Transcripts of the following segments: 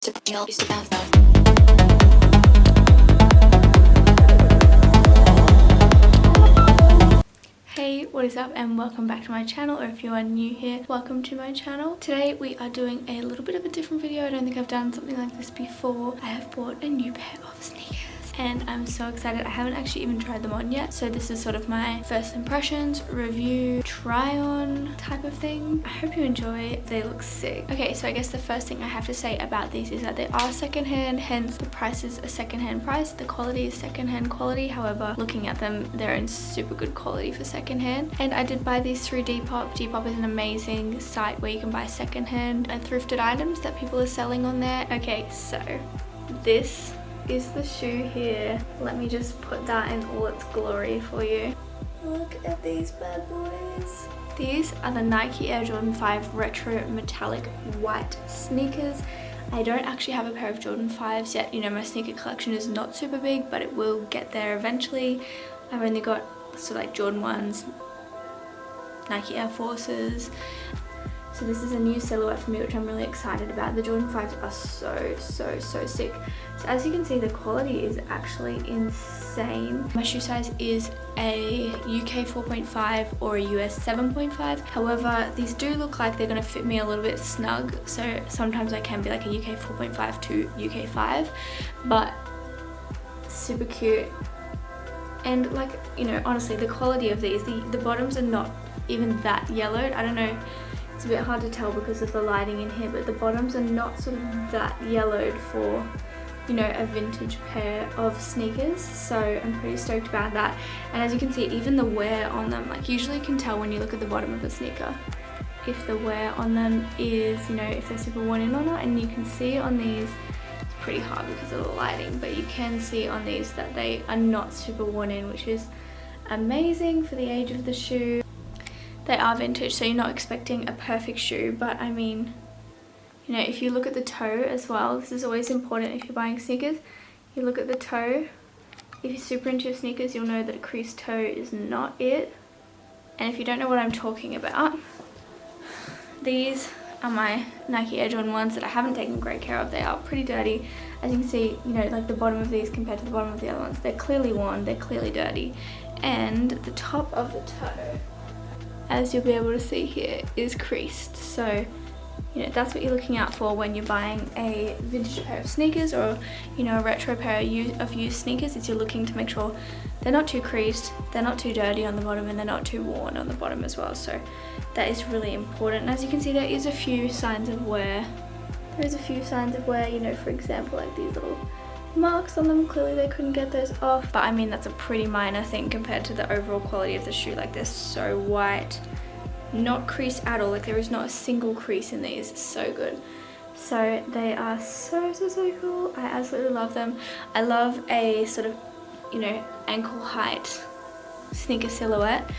Hey, what is up and welcome back to my channel, or if you are new here, welcome to my channel. Today we are doing a little bit of a different video. I don't think I've done something like this before. I have bought a new pair of sneakers and I'm so excited. I haven't actually even tried them on yet, so this is sort of my first impressions, review, try on type of thing. I hope you enjoy. They look sick. Okay, so I guess the first thing I have to say about these is that they are secondhand, hence the price is a secondhand price. The quality is secondhand quality. However, looking at them, they're in super good quality for secondhand. And I did buy these through Depop. Depop is an amazing site where you can buy secondhand and thrifted items that people are selling on there. Okay, so this is the shoe here. Let me just put that in all its glory for you. Look at these bad boys. These are the Nike Air Jordan 5 Retro Metallic White sneakers. I don't actually have a pair of Jordan 5s yet. You know, my sneaker collection is not super big, but it will get there eventually. I've only got like Jordan 1s, Nike Air Forces. So this is a new silhouette for me, which I'm really excited about. The Jordan 5s are so sick. So as you can see, the quality is actually insane. My shoe size is a UK 4.5 or a US 7.5. However, these do look like they're going to fit me a little bit snug. So sometimes I can be like a UK 4.5 to UK 5, but super cute. And like, you know, honestly, the quality of these, the bottoms are not even that yellowed. I don't know, it's a bit hard to tell because of the lighting in here, but the bottoms are not sort of that yellowed for, you know, a vintage pair of sneakers. So I'm pretty stoked about that. And as you can see, even the wear on them, like usually you can tell when you look at the bottom of a sneaker if the wear on them is, you know, if they're super worn in or not. And you can see on these, it's pretty hard because of the lighting, but you can see on these that they are not super worn in, which is amazing for the age of the shoe. They are vintage, so you're not expecting a perfect shoe, but I mean, you know, if you look at the toe as well, this is always important if you're buying sneakers. You look at the toe. If you're super into your sneakers, you'll know that a creased toe is not it. And if you don't know what I'm talking about, these are my Nike Air Jordan 1s that I haven't taken great care of. They are pretty dirty. As you can see, you know, like the bottom of these compared to the bottom of the other ones, they're clearly worn, they're clearly dirty. And the top of the toe, as you'll be able to see here, is creased. So, you know, that's what you're looking out for when you're buying a vintage pair of sneakers, or, you know, a retro pair of used sneakers, is you're looking to make sure they're not too creased, they're not too dirty on the bottom, and they're not too worn on the bottom as well. So that is really important. And as you can see, there is a few signs of wear. There is a few signs of wear, you know, for example, like these little marks on them. Clearly they couldn't get those off, but I mean, that's a pretty minor thing compared to the overall quality of the shoe. Like, they're so white, not creased at all. Like, there is not a single crease in these. So good. So they are so cool. I absolutely love them. I love a sort of, you know, ankle height sneaker silhouette.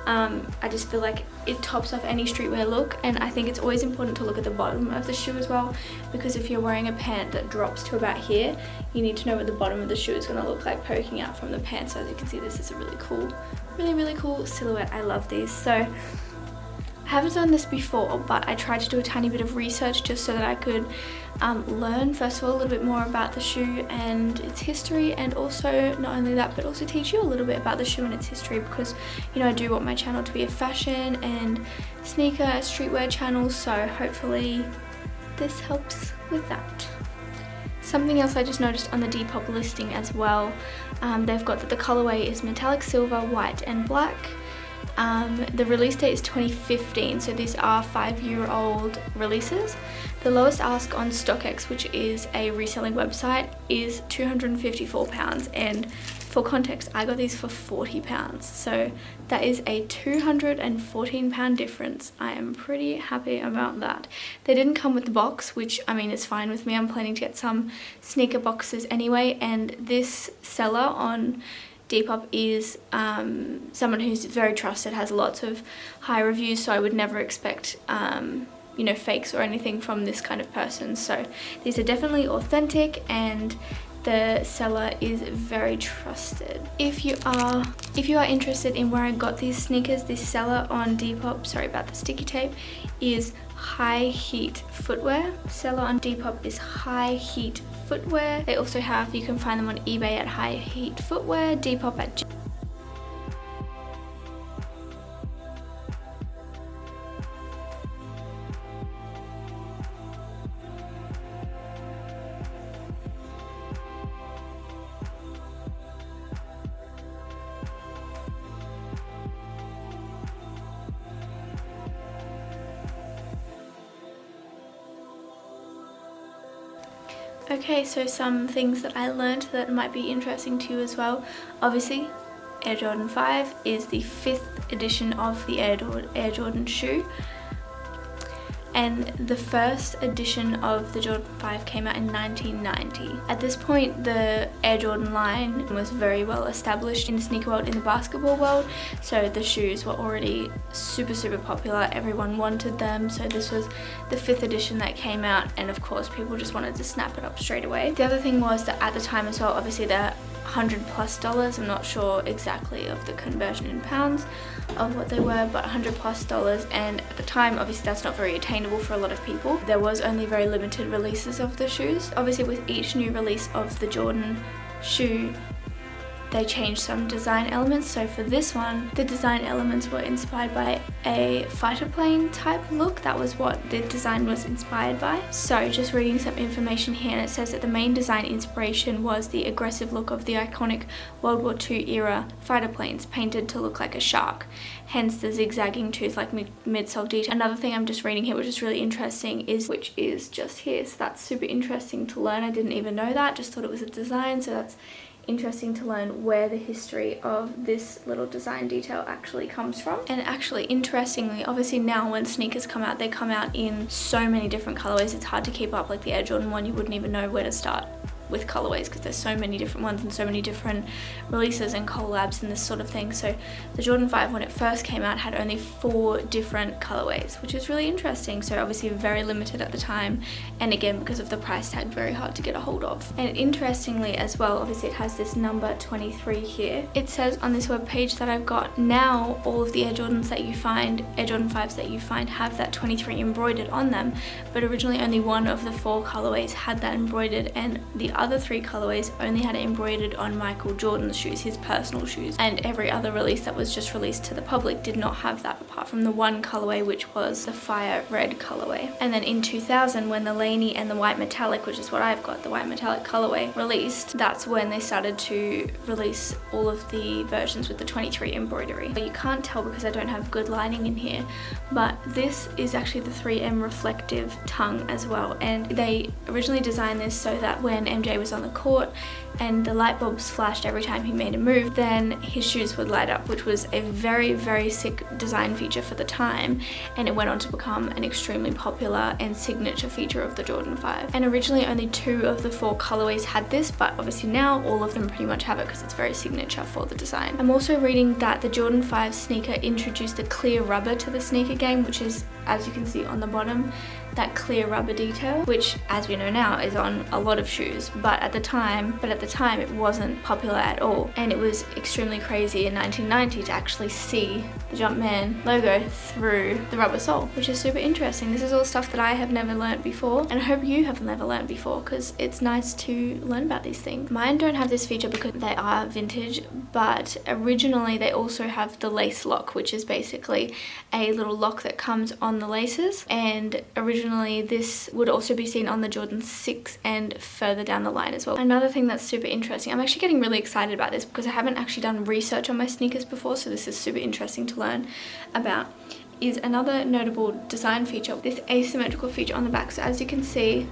I just feel like it tops off any streetwear look, and I think it's always important to look at the bottom of the shoe as well, because if you're wearing a pant that drops to about here, you need to know what the bottom of the shoe is going to look like poking out from the pant. So as you can see, this is a really cool, really cool silhouette. I love these. So I haven't done this before, but I tried to do a tiny bit of research just so that I could learn, first of all, a little bit more about the shoe and its history, and also, not only that, but also teach you a little bit about the shoe and its history, because, you know, I do want my channel to be a fashion and sneaker streetwear channel, so hopefully this helps with that. Something else I just noticed on the Depop listing as well, they've got that the colorway is metallic silver, white and black. The release date is 2015, so these are 5-year-old releases. The lowest ask on StockX, which is a reselling website, is £254, and for context, I got these for £40, so that is a £214 difference. I am pretty happy about that. They didn't come with the box, which, I mean, is fine with me. I'm planning to get some sneaker boxes anyway, and this seller on Depop is someone who's very trusted, has lots of high reviews, so I would never expect you know, fakes or anything from this kind of person. So these are definitely authentic, and the seller is very trusted. If you are interested in where I got these sneakers, this seller on Depop, sorry about the sticky tape, is HighHeatFootwear. Seller on Depop is HighHeatFootwear. They also have, you can find them on eBay at HighHeatFootwear, Depop at Okay, so some things that I learned that might be interesting to you as well. Obviously, Air Jordan 5 is the 5th edition of the Air Jordan shoe. And the first edition of the Jordan 5 came out in 1990. At this point, the Air Jordan line was very well established in the sneaker world, in the basketball world, so the shoes were already super popular. Everyone wanted them, so this was the 5th edition that came out, and of course people just wanted to snap it up straight away. The other thing was that at the time as well, obviously they're $100+. I'm not sure exactly of the conversion in pounds of what they were, but $100+, and at the time obviously that's not very attainable for a lot of people. There was only very limited releases of the shoes. Obviously with each new release of the Jordan shoe, they changed some design elements. So for this one, the design elements were inspired by a fighter plane type look. That was what the design was inspired by. So just reading some information here, and it says that the main design inspiration was the aggressive look of the iconic World War II era fighter planes, painted to look like a shark. Hence the zigzagging tooth-like midsole detail. Another thing I'm just reading here, which is really interesting, which is just here. So that's super interesting to learn. I didn't even know that, just thought it was a design. So that's interesting to learn where the history of this little design detail actually comes from. And actually, interestingly, obviously now when sneakers come out, they come out in so many different colorways, it's hard to keep up. Like the Air Jordan 1, you wouldn't even know where to start with colorways because there's so many different ones and so many different releases and collabs and this sort of thing. So the Jordan 5, when it first came out, had only 4 different colorways, which is really interesting. So obviously very limited at the time, and again because of the price tag, very hard to get a hold of. And interestingly as well, obviously it has this number 23 here. It says on this web page that I've got, now all of the Air Jordans that you find, Air Jordan 5s that you find, have that 23 embroidered on them, but originally only one of the 4 colorways had that embroidered, and the other 3 colorways only had it embroidered on Michael Jordan's shoes, his personal shoes, and every other release that was just released to the public did not have that, apart from the one colorway, which was the fire red colorway. And then in 2000, when the Laney and the white metallic, which is what I've got, the white metallic colorway, released, that's when they started to release all of the versions with the 23 embroidery. But you can't tell because I don't have good lighting in here, but this is actually the 3M reflective tongue as well, and they originally designed this so that when MJ was on the court and the light bulbs flashed every time he made a move, then his shoes would light up, which was a very sick design feature for the time, and it went on to become an extremely popular and signature feature of the Jordan 5. And originally only 2 of the 4 colorways had this, but obviously now all of them pretty much have it because it's very signature for the design. I'm also reading that the Jordan 5 sneaker introduced a clear rubber to the sneaker game, which is, as you can see on the bottom, that clear rubber detail, which as we know now is on a lot of shoes, but at the time it wasn't popular at all, and it was extremely crazy in 1990 to actually see the Jumpman logo through the rubber sole, which is super interesting. This is all stuff that I have never learnt before, and I hope you have never learnt before, because it's nice to learn about these things. Mine don't have this feature because they are vintage, but originally they also have the lace lock, which is basically a little lock that comes on the laces, and originally this would also be seen on the Jordan 6 and further down the line as well. Another thing that's super interesting, I'm actually getting really excited about this because I haven't actually done research on my sneakers before, so this is super interesting to learn about, is another notable design feature, this asymmetrical feature on the back. So as you can see,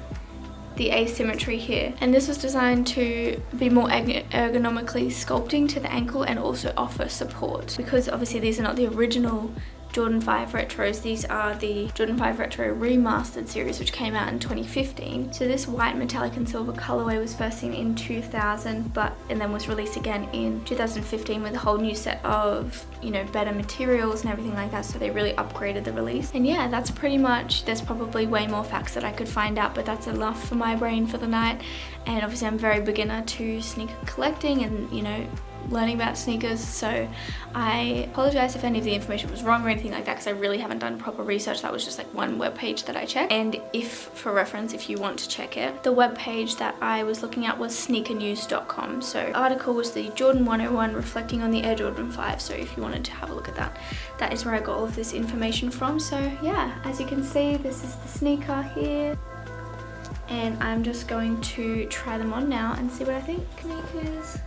the asymmetry here, and this was designed to be more ergonomically sculpting to the ankle and also offer support, because obviously these are not the original Jordan 5 Retros, these are the Jordan 5 Retro Remastered series, which came out in 2015. So this white metallic and silver colorway was first seen in 2000, and then was released again in 2015 with a whole new set of, you know, better materials and everything like that, so they really upgraded the release. And yeah, that's pretty much, there's probably way more facts that I could find out, but that's enough for my brain for the night. And obviously I'm very beginner to sneaker collecting and, you know, learning about sneakers, so I apologize if any of the information was wrong or anything like that, because I really haven't done proper research. That was just like one webpage that I checked. And if, for reference, if you want to check it, the webpage that I was looking at was sneakernews.com. So the article was the Jordan 101 reflecting on the Air Jordan 5. So if you wanted to have a look at that, that is where I got all of this information from. So yeah, as you can see, this is the sneaker here. And I'm just going to try them on now and see what I think. Sneakers.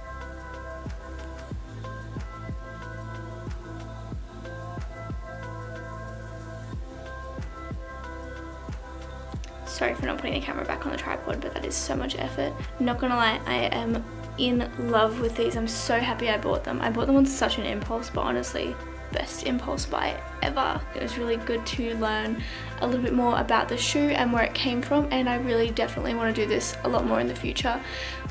Sorry for not putting the camera back on the tripod, but that is so much effort. Not gonna lie, I am in love with these. I'm so happy I bought them. I bought them on such an impulse, but honestly, best impulse buy ever. It was really good to learn a little bit more about the shoe and where it came from, and I really definitely want to do this a lot more in the future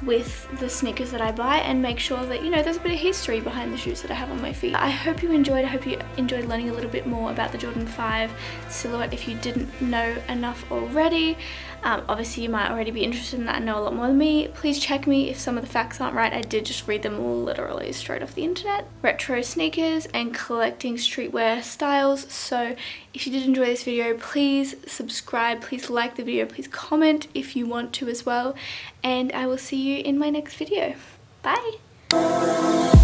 with the sneakers that I buy and make sure that, you know, there's a bit of history behind the shoes that I have on my feet. I hope you enjoyed. I hope you enjoyed learning a little bit more about the Jordan 5 silhouette if you didn't know enough already. Obviously you might already be interested in that and know a lot more than me. Please check me if some of the facts aren't right. I did just read them literally straight off the internet. Retro sneakers and collecting streetwear styles. So if you did enjoy this video, please subscribe, please like the video, please comment if you want to as well, and I will see you in my next video. Bye!